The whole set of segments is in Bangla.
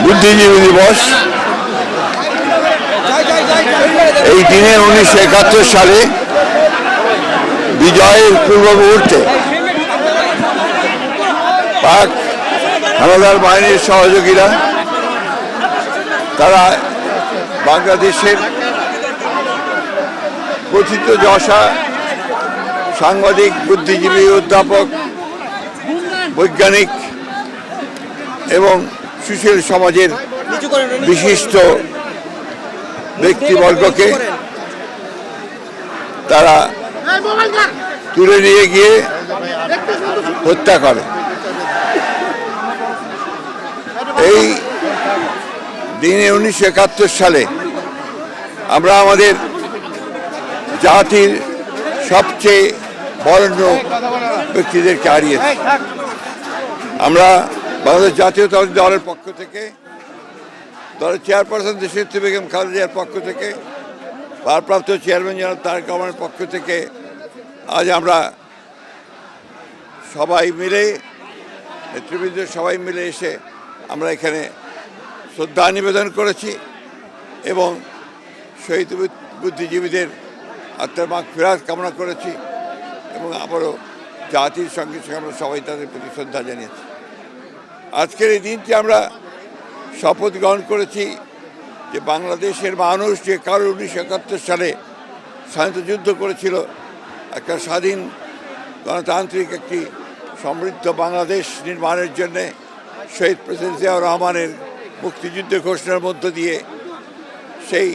বুদ্ধিজীবী দিবস। এই দিনে 1971 সালে বিজয়ের পূর্ব মুহূর্তে পাক হানাদার বাহিনীর সহযোগীরা তারা বাংলাদেশের কথিত যশা সাংবাদিক, বুদ্ধিজীবী, অধ্যাপক, বৈজ্ঞানিক এবং সুশীল সমাজের বিশিষ্ট ব্যক্তিবর্গকে তারা তুলে নিয়ে গিয়ে হত্যা করে। এই দিনে 1971 সালে আমরা আমাদের জাতির সবচেয়ে বরেণ্য ব্যক্তিদেরকে হারিয়েছি। আমরা বাংলাদেশ জাতীয়তাবাদী দলের পক্ষ থেকে, দলের চেয়ারপারসন দেশনেত্রী বেগম খালেদা জিয়ার পক্ষ থেকে, ভারপ্রাপ্ত চেয়ারম্যান জনাব তারেক রহমানের পক্ষ থেকে আজ আমরা সবাই মিলে, নেতৃবৃন্দ সবাই মিলে এসে আমরা এখানে শ্রদ্ধা নিবেদন করেছি এবং শহীদ বুদ্ধিজীবীদের আত্মার মাগফিরাত কামনা করেছি এবং আবারও জাতির সঙ্গে সঙ্গে আমরা সবাই তাদের প্রতি শ্রদ্ধা জানিয়েছি। আজকের এই দিনটি আমরা শপথ গ্রহণ করেছি যে বাংলাদেশের মানুষ যে কারণ 1971 সালে স্বাধীনতা যুদ্ধ করেছিল, একটা স্বাধীন গণতান্ত্রিক একটি সমৃদ্ধ বাংলাদেশ নির্মাণের জন্যে শহীদ প্রেসিডেন্ট জিয়াউর রহমানের মুক্তিযুদ্ধের ঘোষণার মধ্য দিয়ে সেই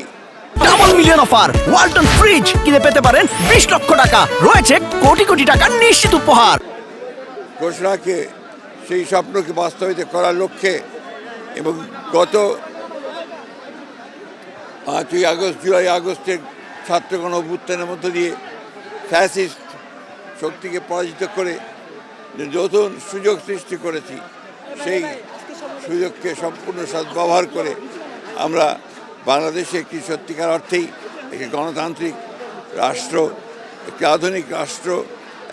double million offer Walton fridge কিনে পেতে পারেন 20 লক্ষ টাকা, রয়েছে কোটি কোটি টাকার নিশ্চিত উপহার। ঘোষণাকে, সেই স্বপ্নকে বাস্তবায়িত করার লক্ষ্যে এবং গত 5ই আগস্ট, জুলাই আগস্টের ছাত্রগণ অভ্যুত্থানের মধ্য দিয়ে ফ্যাসিস্ট শক্তিকে পরাজিত করে নতুন সুযোগ সৃষ্টি করেছি। সেই সুযোগকে সম্পূর্ণ সদ্ব্যবহার করে আমরা বাংলাদেশে একটি সত্যিকার অর্থেই একটি গণতান্ত্রিক রাষ্ট্র, একটি আধুনিক রাষ্ট্র,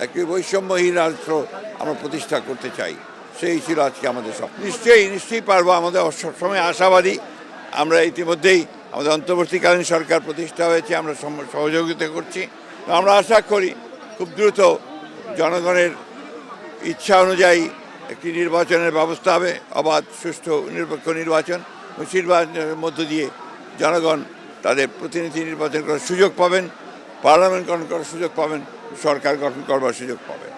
একটি বৈষম্যহীন রাষ্ট্র আমরা প্রতিষ্ঠা করতে চাই। সেই ছিল আজকে আমাদের সব। নিশ্চয়ই পারবো। আমাদের সবসময় আশাবাদী। আমরা ইতিমধ্যেই আমাদের অন্তর্বর্তীকালীন সরকার প্রতিষ্ঠা হয়েছে, আমরা সহযোগিতা করছি। আমরা আশা করি খুব দ্রুত জনগণের ইচ্ছা অনুযায়ী একটি নির্বাচনের ব্যবস্থা হবে, অবাধ, সুষ্ঠু, নিরপেক্ষ নির্বাচন। নির্বাচনের মধ্য দিয়ে জনগণ তাদের প্রতিনিধি নির্বাচন করার সুযোগ পাবেন, পার্লামেন্ট গঠন করার সুযোগ পাবেন, সরকার গঠন করবার সুযোগ পাবেন।